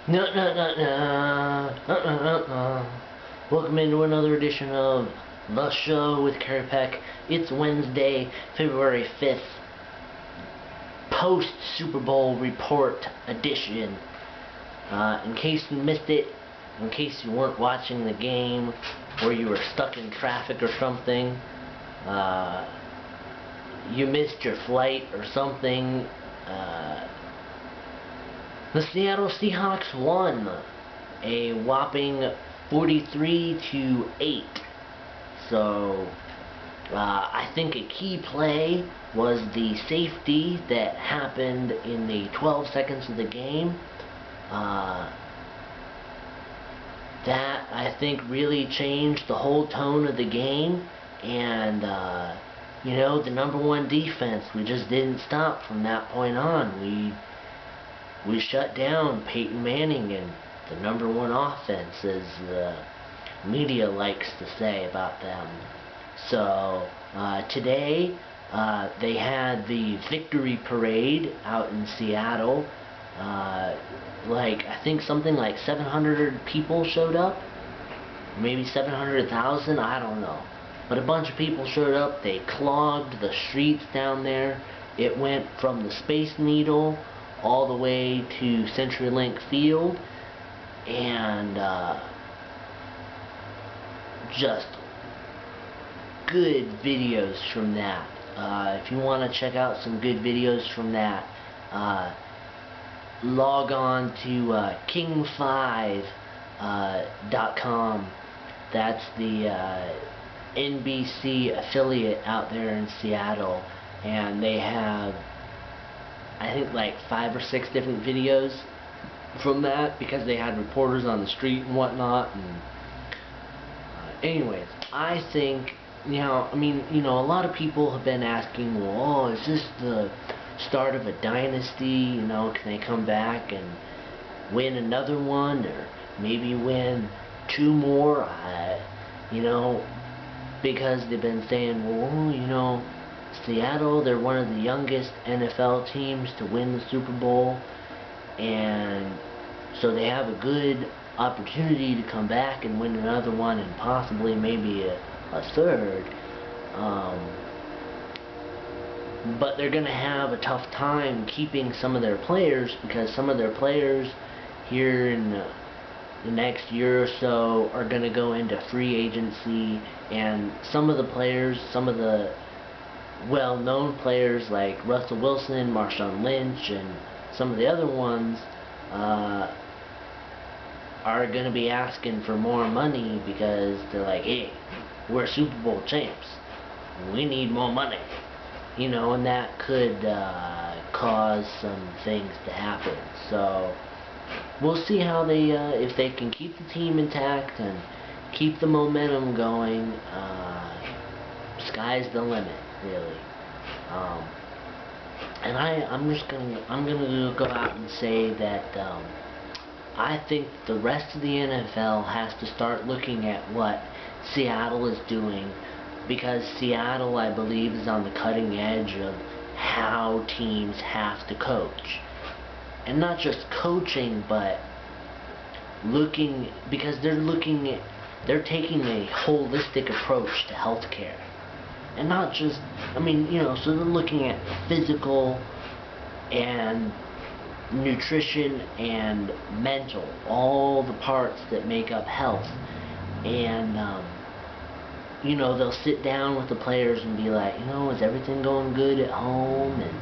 No, no, no, no. Welcome into another edition of The Show with Kerry Peck. It's Wednesday, February 5th, post-Super Bowl report edition. In case you missed it, in case you weren't watching the game, or you were stuck in traffic or something, you missed your flight or something, the Seattle Seahawks won a whopping 43-8. So I think a key play was the safety that happened in the 12 seconds of the game. That I think really changed the whole tone of the game, and you know, the number one defense, we just didn't stop from that point on. We shut down Peyton Manning and the number one offense, as the media likes to say about them. So today they had the victory parade out in Seattle. I think something like 700 people showed up, maybe 700,000, I don't know. But a bunch of people showed up. They clogged the streets down there. It went from the Space Needle all the way to CenturyLink Field, and just good videos from that. If you want to check out some good videos from that, log on to king5.com. That's the NBC affiliate out there in Seattle, and they have, I think, like 5 or 6 different videos from that, because they had reporters on the street and whatnot. And anyways, I think, a lot of people have been asking, well, is this the start of a dynasty? Can they come back and win another one, or maybe win 2 more? Because they've been saying, well, Seattle, they're one of the youngest NFL teams to win the Super Bowl, and so they have a good opportunity to come back and win another one, and possibly maybe a third. But they're going to have a tough time keeping some of their players, because some of their players here in the next year or so are going to go into free agency, and some of the players, some of the well-known players like Russell Wilson, Marshawn Lynch, and some of the other ones are going to be asking for more money, because they're like, hey, we're Super Bowl champs, we need more money, and that could cause some things to happen. So we'll see how they, if they can keep the team intact and keep the momentum going. Sky's the limit, really. And I'm gonna go out and say that I think the rest of the NFL has to start looking at what Seattle is doing, because Seattle, I believe, is on the cutting edge of how teams have to coach. And not just coaching, but because they're taking a holistic approach to healthcare. And not just, so they're looking at physical and nutrition and mental, all the parts that make up health. And, they'll sit down with the players and be like, is everything going good at home? And,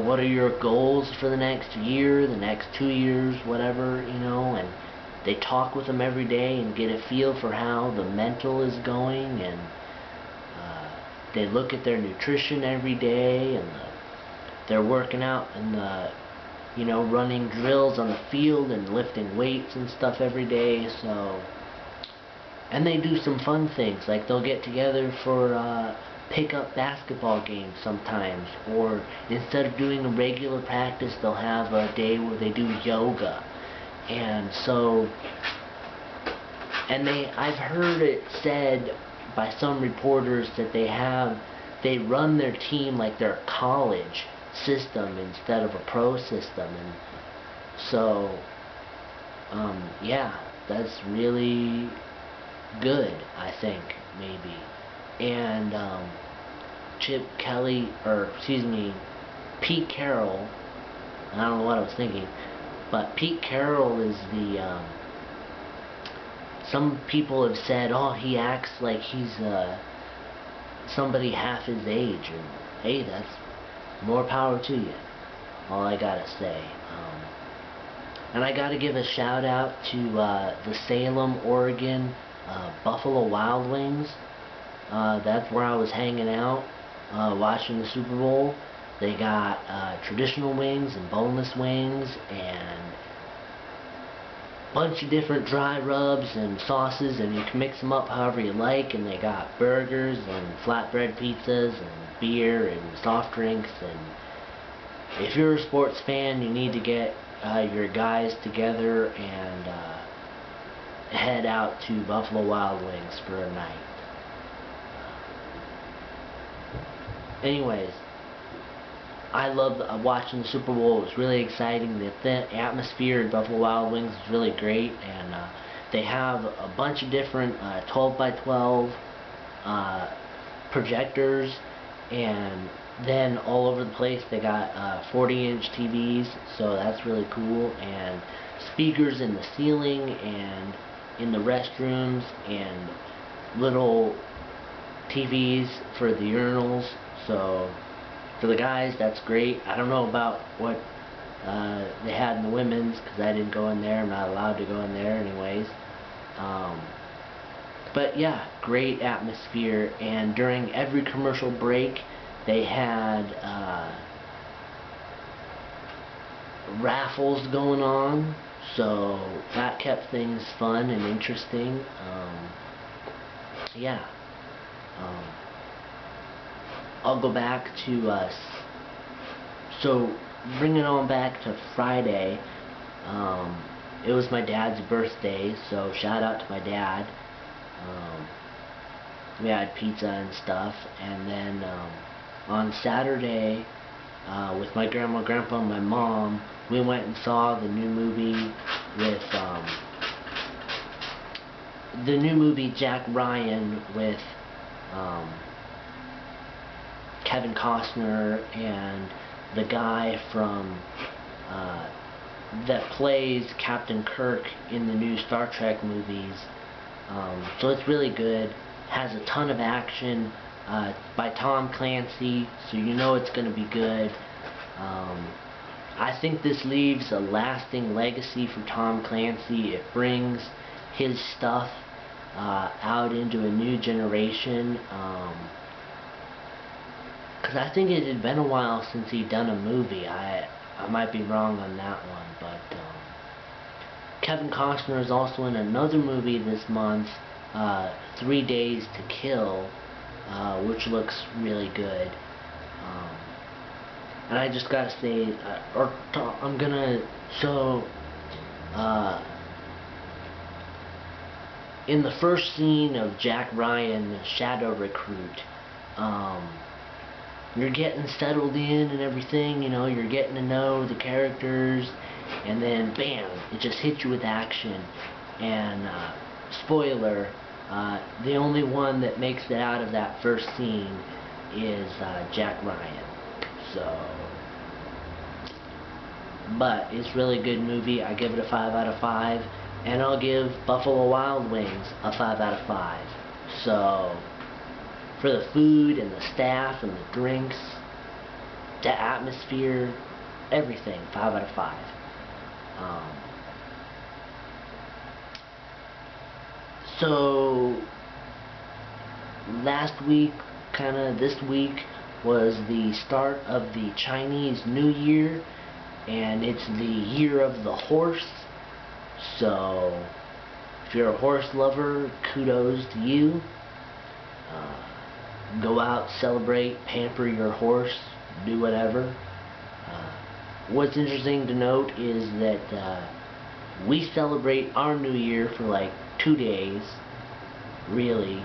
what are your goals for the next year, the next 2 years, whatever, and they talk with them every day and get a feel for how the mental is going, and they look at their nutrition every day, and they're working out and running drills on the field and lifting weights and stuff every day. So, and they do some fun things, like they'll get together for pick-up basketball games sometimes, or instead of doing a regular practice, they'll have a day where they do yoga. And so, I've heard it said by some reporters that they run their team like they're college, system instead of a pro system. And so yeah, that's really good, I think, maybe. And Chip Kelly, or excuse me, Pete Carroll, I don't know what I was thinking, but Pete Carroll is the, some people have said, oh, he acts like he's somebody half his age, and hey, that's more power to you, all I gotta say. And I gotta give a shout out to the Salem, Oregon Buffalo Wild Wings. That's where I was hanging out watching the Super Bowl. They got traditional wings and boneless wings and a bunch of different dry rubs and sauces, and you can mix them up however you like. And they got burgers and flatbread pizzas and beer and soft drinks. And if you're a sports fan, you need to get your guys together and head out to Buffalo Wild Wings for a night. Anyways, I loved watching the Super Bowl. It was really exciting. The atmosphere at Buffalo Wild Wings is really great, and they have a bunch of different 12 by 12 projectors, and then all over the place they got 40-inch TVs, so that's really cool, and speakers in the ceiling and in the restrooms, and little TVs for the urinals. So for the guys, that's great. I don't know about what they had in the women's, because I didn't go in there. I'm not allowed to go in there anyways. But yeah, great atmosphere, and during every commercial break they had raffles going on, so that kept things fun and interesting. Yeah. I'll go back to so bringing on back to Friday. It was my dad's birthday, so shout out to my dad. We had pizza and stuff, and then on Saturday, with my grandma, grandpa, and my mom, we went and saw the new movie with Jack Ryan with Kevin Costner and the guy from that plays Captain Kirk in the new Star Trek movies. So it's really good. Has a ton of action. By Tom Clancy, so you know it's going to be good. I think this leaves a lasting legacy for Tom Clancy. It brings his stuff out into a new generation. Because I think it had been a while since he'd done a movie. I might be wrong on that one, but Kevin Costner is also in another movie this month, 3 Days to Kill, which looks really good. And I just gotta say, I'm gonna, so, in the first scene of Jack Ryan, Shadow Recruit, you're getting settled in and everything, you know, you're getting to know the characters, and then bam, it just hits you with action. And spoiler, the only one that makes it out of that first scene is Jack Ryan. So, but it's really good movie. I give it a 5 out of 5, and I'll give Buffalo Wild Wings a 5 out of 5. So, for the food and the staff and the drinks, the atmosphere, everything, 5 out of 5. So last week, kind of this week, was the start of the Chinese New Year, and it's the year of the horse. So if you're a horse lover, kudos to you. Go out, celebrate, pamper your horse, do whatever. What's interesting to note is that we celebrate our New Year for like 2 days, really,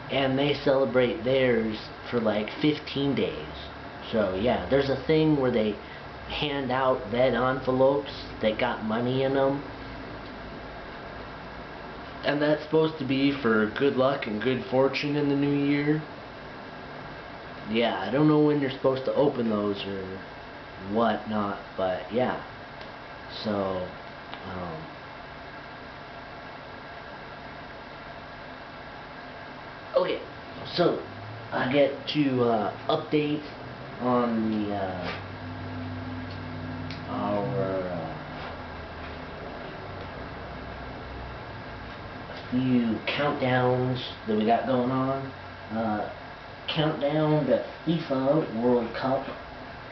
and they celebrate theirs for like 15 days. So yeah, there's a thing where they hand out red envelopes that got money in them, and that's supposed to be for good luck and good fortune in the new year. Yeah, I don't know when you're supposed to open those or whatnot, but yeah. So, okay, so I get to update on the our few countdowns that we got going on. Countdown to FIFA World Cup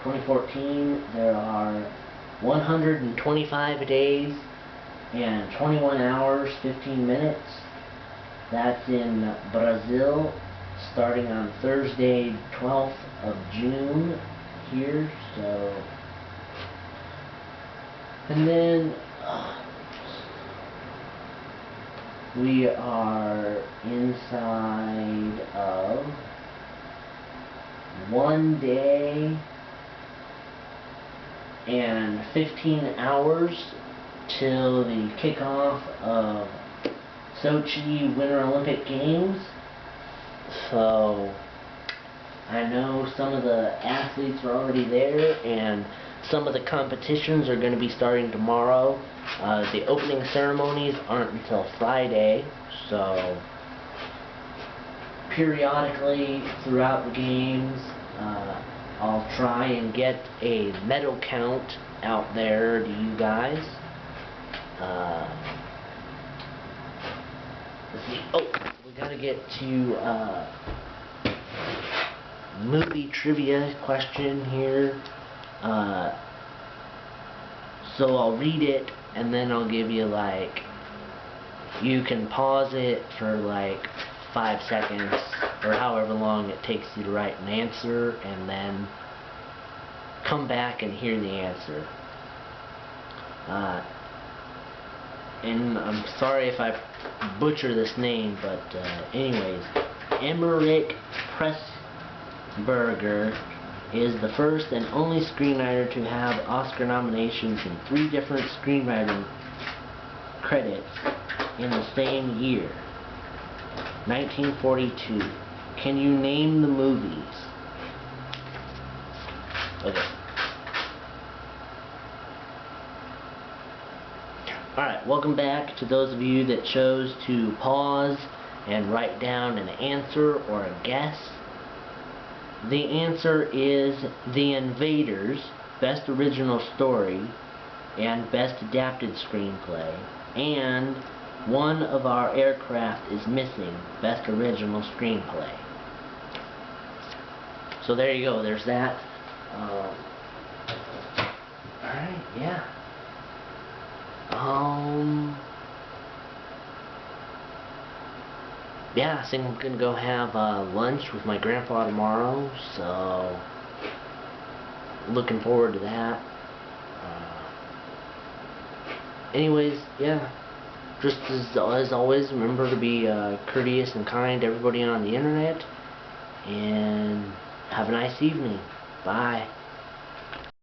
2014. There are 125 days and 21 hours 15 minutes. That's in Brazil, starting on Thursday 12th of June here. So, and then we are inside of 1 day and 15 hours till the kickoff of Sochi Winter Olympic Games. So I know some of the athletes are already there, and some of the competitions are going to be starting tomorrow. The opening ceremonies aren't until Friday, so periodically throughout the games, I'll try and get a medal count out there to you guys. Let's see. Oh, we gotta get to movie trivia question here. So I'll read it, and then I'll give you, like, you can pause it for like 5 seconds or however long it takes you to write an answer, and then come back and hear the answer. And I'm sorry if I butcher this name, but anyways, Emmerich Pressburger is the first and only screenwriter to have Oscar nominations in 3 different screenwriting credits in the same year, 1942. Can you name the movies? Okay. Alright, welcome back to those of you that chose to pause and write down an answer or a guess. The answer is The Invaders, Best Original Story, and Best Adapted Screenplay, and One of Our Aircraft is Missing, Best Original Screenplay. So there you go, there's that. Alright, yeah. Yeah, I think I'm gonna go have lunch with my grandpa tomorrow, so looking forward to that. Anyways, yeah, just as always, remember to be courteous and kind to everybody on the internet, and have a nice evening. Bye.